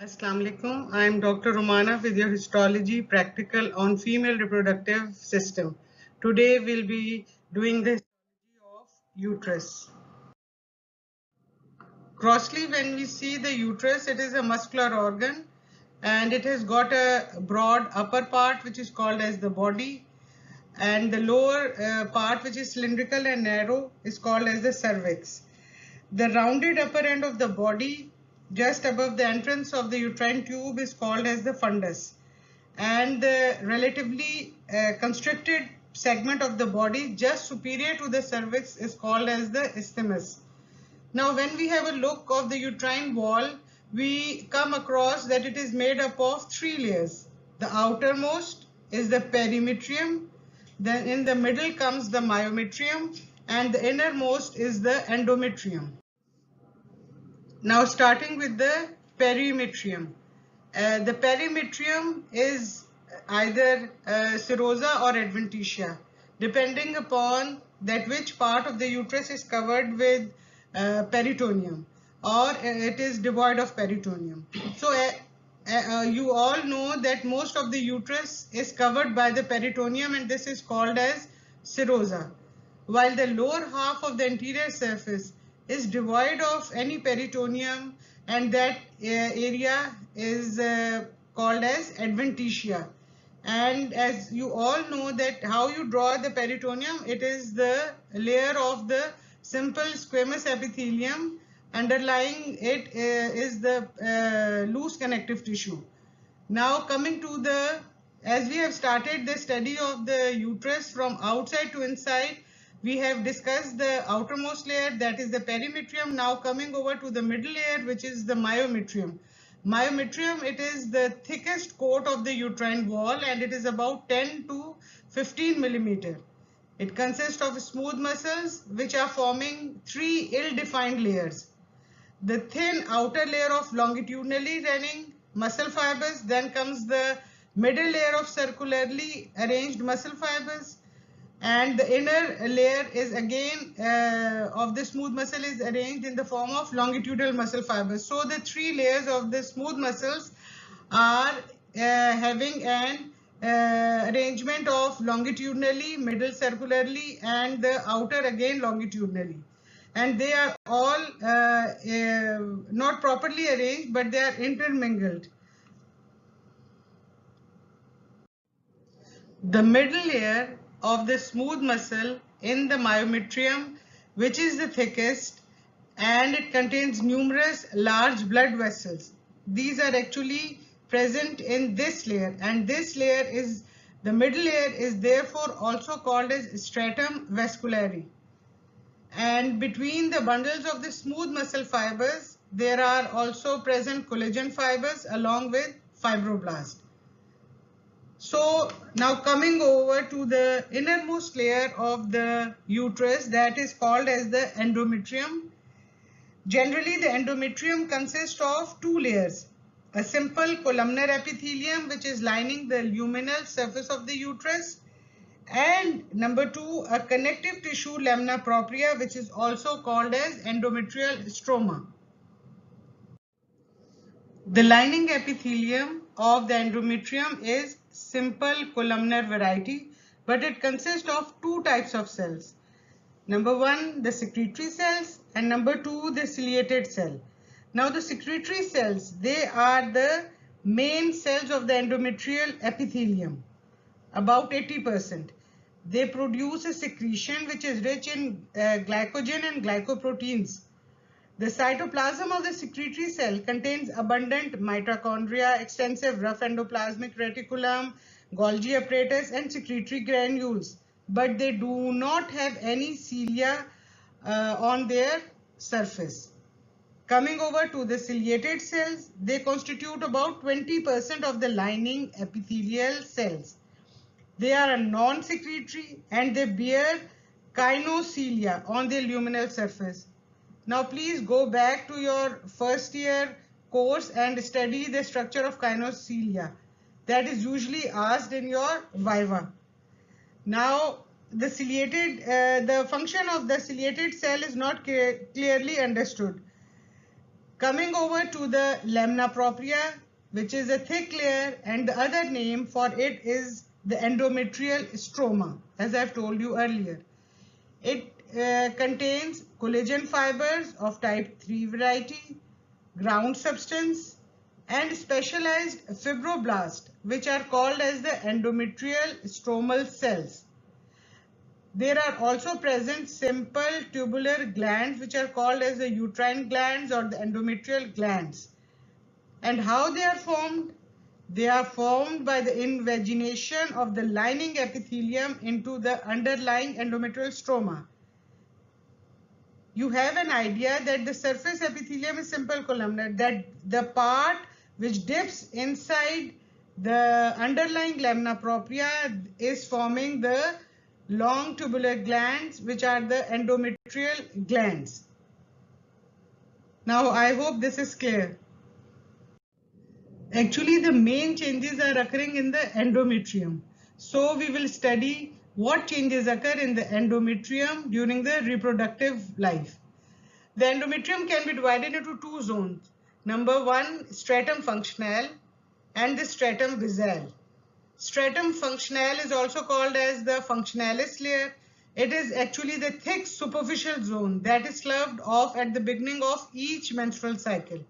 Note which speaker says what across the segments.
Speaker 1: Assalamu alaikum. I am Dr. Romana with your histology practical on female reproductive system. Today we'll be doing the histology of uterus. Grossly, when we see the uterus, it is a muscular organ and it has got a broad upper part which is called as the body, and the lower part which is cylindrical and narrow is called as the cervix. The rounded upper end of the body just above the entrance of the uterine tube is called as the fundus, and the relatively constricted segment of the body just superior to the cervix is called as the isthmus. Now when we have a look of the uterine wall, we come across that it is made up of three layers. The outermost is the perimetrium, then in the middle comes the myometrium, and the innermost is the endometrium. Now starting with the perimetrium. The perimetrium is either serosa or adventitia, depending upon that which part of the uterus is covered with peritoneum or it is devoid of peritoneum. So you all know that most of the uterus is covered by the peritoneum, and this is called as serosa, while the lower half of the anterior surface is devoid of any peritoneum, and that area is called as adventitia. And as you all know that how you draw the peritoneum, it is the layer of the simple squamous epithelium, underlying it is the loose connective tissue. Now coming to the, as we have started the study of the uterus from outside to inside, we have discussed the outermost layer, that is the perimetrium. Now coming over to the middle layer, which is the myometrium. Myometrium, it is the thickest coat of the uterine wall, and it is about 10 to 15 millimeter. It consists of smooth muscles which are forming three ill-defined layers. The thin outer layer of longitudinally running muscle fibers, then comes the middle layer of circularly arranged muscle fibers, and the inner layer is again of the smooth muscle is arranged in the form of longitudinal muscle fibers. So the three layers of the smooth muscles are having an arrangement of longitudinally, middle circularly, and the outer again longitudinally, and they are all not properly arranged, but they are intermingled. The middle layer of the smooth muscle in the myometrium, which is the thickest, and it contains numerous large blood vessels. These are actually present in this layer, and this layer is, the middle layer is therefore also called as stratum vasculare. And between the bundles of the smooth muscle fibers, there are also present collagen fibers along with fibroblast. So now coming over to the innermost layer of the uterus, that is called as the endometrium. Generally, the endometrium consists of two layers: a simple columnar epithelium which is lining the luminal surface of the uterus, and number two, a connective tissue lamina propria, which is also called as endometrial stroma. The lining epithelium of the endometrium is simple columnar variety, but it consists of two types of cells. Number one, the secretory cells, and number two, the ciliated cell. Now the secretory cells, they are the main cells of the endometrial epithelium, about 80%. They produce a secretion which is rich in glycogen and glycoproteins. The cytoplasm of the secretory cell contains abundant mitochondria, extensive rough endoplasmic reticulum, Golgi apparatus, and secretory granules, but they do not have any cilia on their surface. Coming over to the ciliated cells, they constitute about 20% of the lining epithelial cells. They are non-secretory and they bear gynoecilia on their luminal surface. Now please go back to your first year course and study the structure of gynoecilia. That is usually asked in your viva. Now the function of the ciliated cell is not clearly understood. Coming over to the lamina propria, which is a thick layer, and the other name for it is the endometrial stroma, as I've told you earlier. It contains collagen fibers of type 3 variety, ground substance, and specialized fibroblasts, which are called as the endometrial stromal cells. There are also present simple tubular glands, which are called as the uterine glands or the endometrial glands. And how they are formed? They are formed by the invagination of the lining epithelium into the underlying endometrial stroma. You have an idea that the surface epithelium is simple columnar, that the part which dips inside the underlying lamina propria is forming the long tubular glands, which are the endometrial glands. Now, I hope this is clear. Actually, the main changes are occurring in the endometrium. So, we will study what changes occur in the endometrium during the reproductive life. The endometrium can be divided into two zones. Number one, stratum functionale and the stratum basale. Stratum functionale is also called as the functionalis layer. It is actually the thick superficial zone that is sloughed off at the beginning of each menstrual cycle.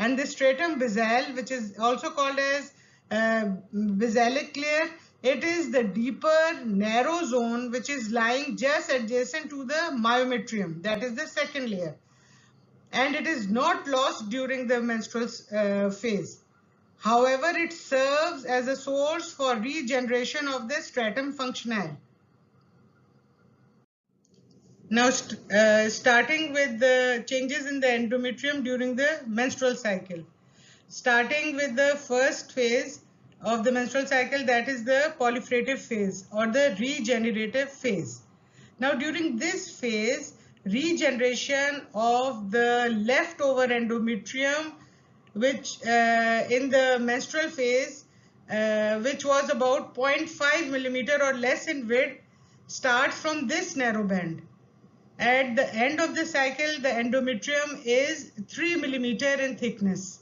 Speaker 1: And the stratum basale, which is also called as basalic layer, it is the deeper narrow zone which is lying just adjacent to the myometrium, that is the second layer, and it is not lost during the menstrual phase. However, it serves as a source for regeneration of the stratum functionale. Now, starting with the changes in the endometrium during the menstrual cycle. Starting with the first phase of the menstrual cycle, that is the proliferative phase or the regenerative phase. Now, during this phase, regeneration of the leftover endometrium, which in the menstrual phase, which was about 0.5 millimeter or less in width, starts from this narrow band. At the end of the cycle, the endometrium is 3 millimeter in thickness,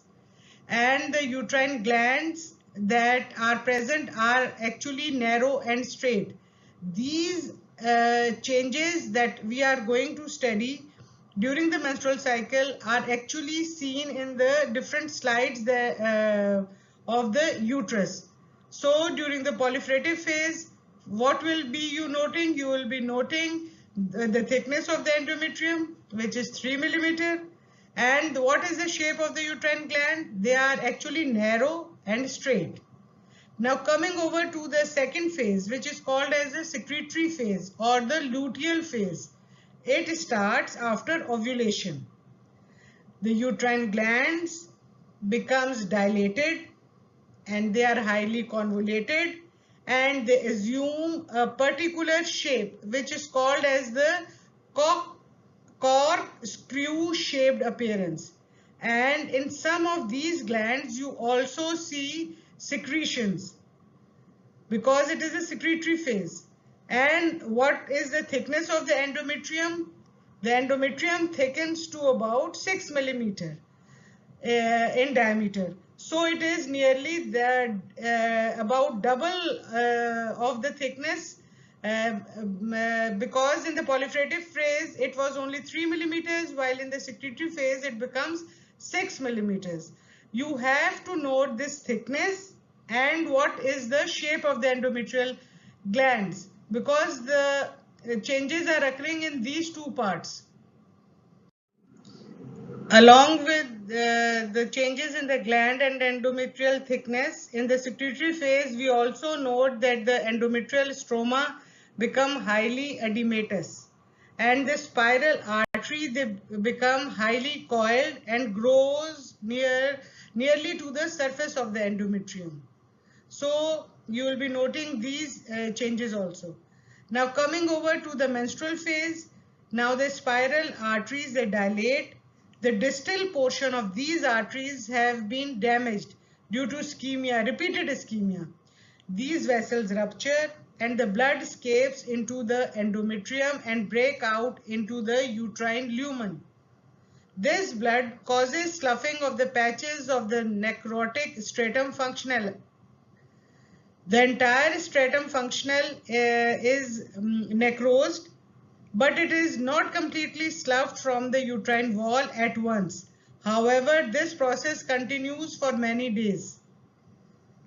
Speaker 1: and the uterine glands that are present are actually narrow and straight. These changes that we are going to study during the menstrual cycle are actually seen in the different slides of the uterus. So during the proliferative phase, what will be you noting? You will be noting the thickness of the endometrium, which is 3 millimeter. And what is the shape of the uterine gland? They are actually narrow and straight. Now coming over to the second phase, which is called as the secretory phase or the luteal phase. It starts after ovulation. The uterine glands becomes dilated and they are highly convoluted, and they assume a particular shape which is called as the corkscrew shaped appearance. And in some of these glands you also see secretions because it is a secretory phase. And what is the thickness of the endometrium? The endometrium thickens to about 6 millimeter in diameter. So it is nearly about double of the thickness because in the proliferative phase it was only 3 millimeters, while in the secretory phase it becomes 6 millimeters. You have to note this thickness and what is the shape of the endometrial glands, because the changes are occurring in these two parts. Along with the changes in the gland and endometrial thickness, in the secretory phase, we also note that the endometrial stroma become highly edematous, and the spiral artery, they become highly coiled and grows nearly to the surface of the endometrium. So you will be noting these changes also. Now coming over to the menstrual phase, now the spiral arteries, they dilate. The distal portion of these arteries have been damaged due to ischemia, repeated ischemia. These vessels rupture and the blood escapes into the endometrium and break out into the uterine lumen. This blood causes sloughing of the patches of the necrotic stratum functional. The entire stratum functional is necrosed, but it is not completely sloughed from the uterine wall at once. However, this process continues for many days,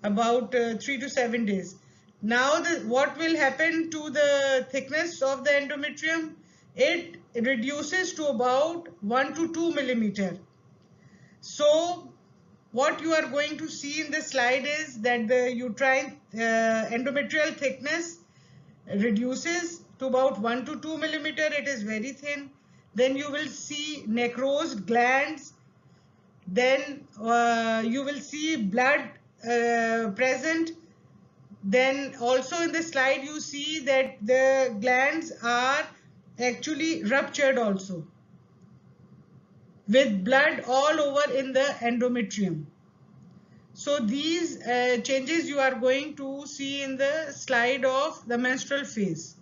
Speaker 1: about 3 to 7 days. Now, what will happen to the thickness of the endometrium? It reduces to about 1 to 2 millimeter. So, what you are going to see in the slide is that the uterine endometrial thickness reduces to about 1 to 2 millimeter. It is very thin. Then you will see necrosed glands. Then you will see blood present. Then also in the slide you see that the glands are actually ruptured also, with blood all over in the endometrium. So these changes you are going to see in the slide of the menstrual phase.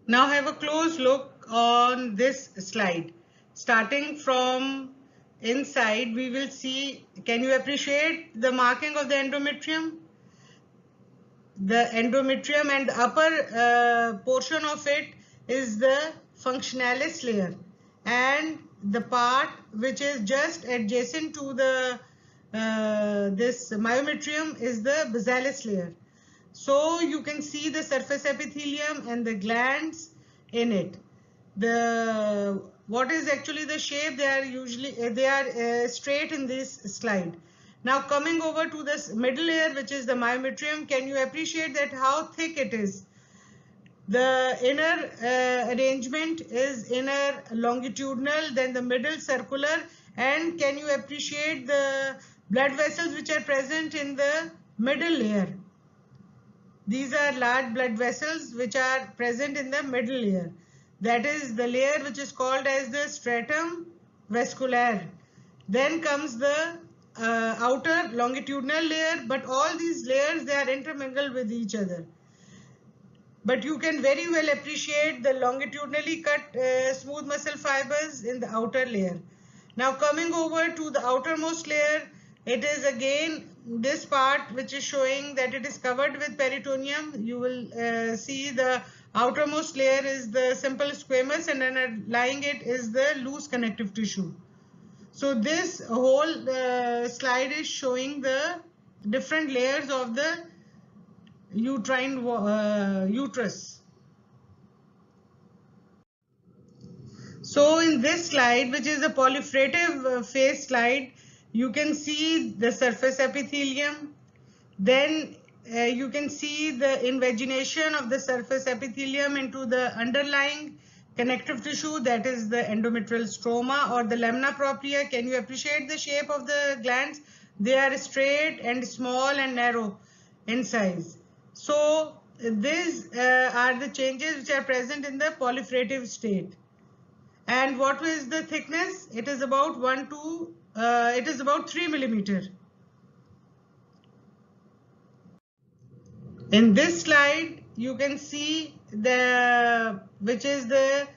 Speaker 1: Now have a close look on this slide. Starting from inside, we will see, can you appreciate the marking of the endometrium? The endometrium and the upper portion of it is the functionalis layer, and the part which is just adjacent to the this myometrium is the basalis layer. So you can see the surface epithelium and the glands in it. What is actually the shape? They are usually straight in this slide. Now coming over to this middle layer, which is the myometrium, can you appreciate that how thick it is? The inner arrangement is inner longitudinal, then the middle circular, and can you appreciate the blood vessels which are present in the middle layer? These are large blood vessels which are present in the middle layer. That is the layer which is called as the stratum vasculaire. Then comes the outer longitudinal layer, but all these layers, they are intermingled with each other. But you can very well appreciate the longitudinally cut smooth muscle fibers in the outer layer. Now coming over to the outermost layer, it is again this part which is showing that it is covered with peritoneum. You will see the outermost layer is the simple squamous, and underlying it is the loose connective tissue. So this whole slide is showing the different layers of the uterine uterus. So in this slide, which is a proliferative phase slide, you can see the surface epithelium. Then you can see the invagination of the surface epithelium into the underlying connective tissue, that is the endometrial stroma or the lamina propria. Can you appreciate the shape of the glands? They are straight and small and narrow in size. So these are the changes which are present in the proliferative state. And what is the thickness? It is about 3 millimeter. In this slide, you can see which is the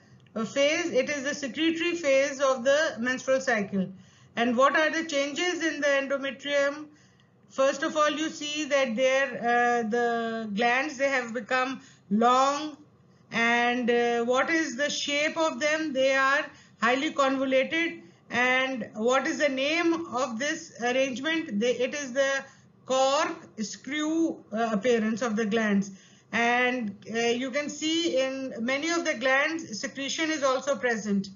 Speaker 1: phase. It is the secretory phase of the menstrual cycle. And what are the changes in the endometrium? First of all, you see that the glands, they have become long, and what is the shape of them? They are highly convoluted. And what is the name of this arrangement? It is the cork screw appearance of the glands. And you can see in many of the glands secretion is also present.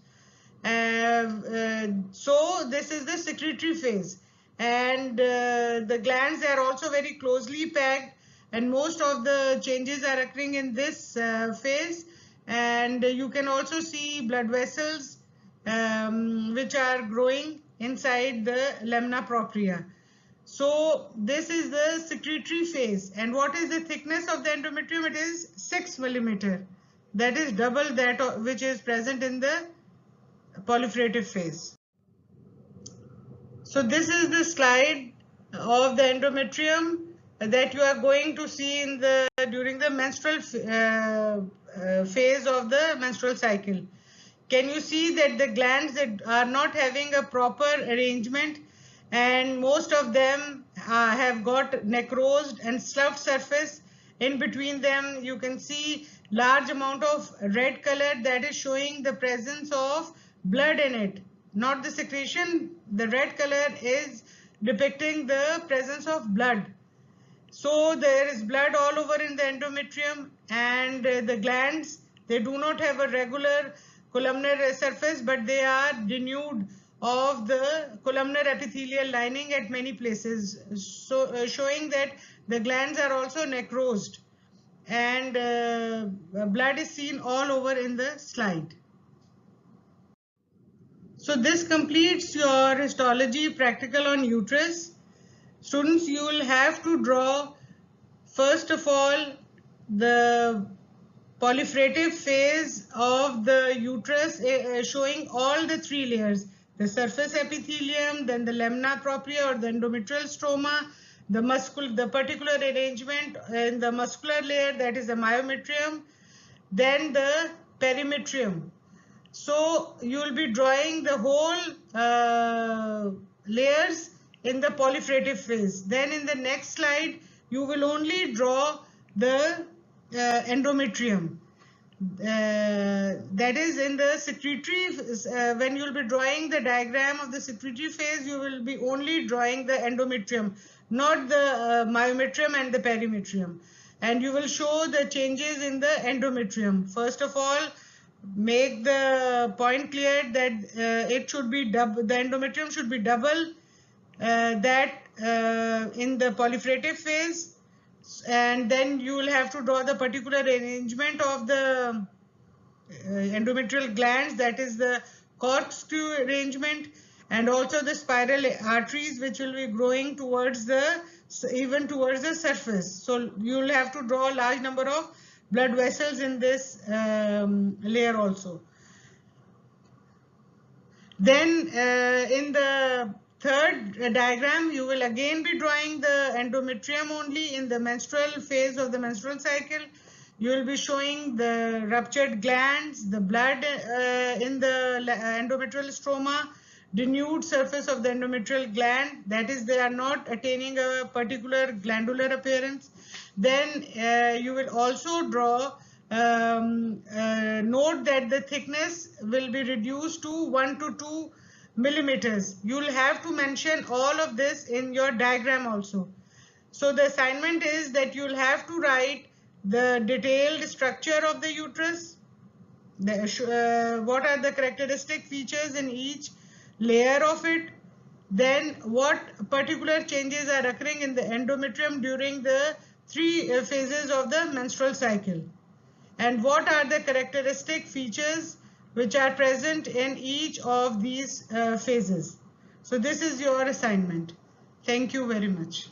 Speaker 1: So this is the secretory phase, and the glands are also very closely packed, and most of the changes are occurring in this phase. And you can also see blood vessels which are growing inside the lamina propria. So this is the secretory phase. And what is the thickness of the endometrium? It is 6 millimeter. That is double that which is present in the proliferative phase. So this is the slide of the endometrium that you are going to see during the menstrual phase of the menstrual cycle. can you see that the glands that are not having a proper arrangement, and most of them have got necrosed and sloughed surface. In between them you can see large amount of red color, that is showing the presence of blood in it, not the secretion. The red color is depicting the presence of blood. So there is blood all over in the endometrium, and the glands, they do not have a regular columnar surface, but they are denuded of the columnar epithelial lining at many places, so showing that the glands are also necrosed, and blood is seen all over in the slide. So this completes your histology practical on uterus. Students, you will have to draw first of all the proliferative phase of the uterus, showing all the three layers: the surface epithelium, then the lamina propria or the endometrial stroma, the particular arrangement in the muscular layer, that is the myometrium, then the perimetrium. So you will be drawing the whole layers in the proliferative phase. Then in the next slide you will only draw the endometrium. That is in the secretory. When you will be drawing the diagram of the secretory phase, you will be only drawing the endometrium, not the myometrium and the perimetrium. And you will show the changes in the endometrium. First of all, make the point clear that it should be double, the endometrium should be double that in the proliferative phase, and then you will have to draw the particular arrangement of the endometrial glands, that is the corkscrew arrangement, and also the spiral arteries which will be growing towards the surface. So you will have to draw a large number of blood vessels in this layer also. Then in the third diagram you will again be drawing the endometrium only in the menstrual phase of the menstrual cycle. You will be showing the ruptured glands, the blood in the endometrial stroma, denuded surface of the endometrial gland, that is they are not attaining a particular glandular appearance. Then you will also draw note that the thickness will be reduced to 1 to 2 millimeters. You will have to mention all of this in your diagram also. So the assignment is that you will have to write the detailed structure of the uterus, what are the characteristic features in each layer of it, then what particular changes are occurring in the endometrium during the three phases of the menstrual cycle, and what are the characteristic features which are present in each of these phases. So this is your assignment. Thank you very much.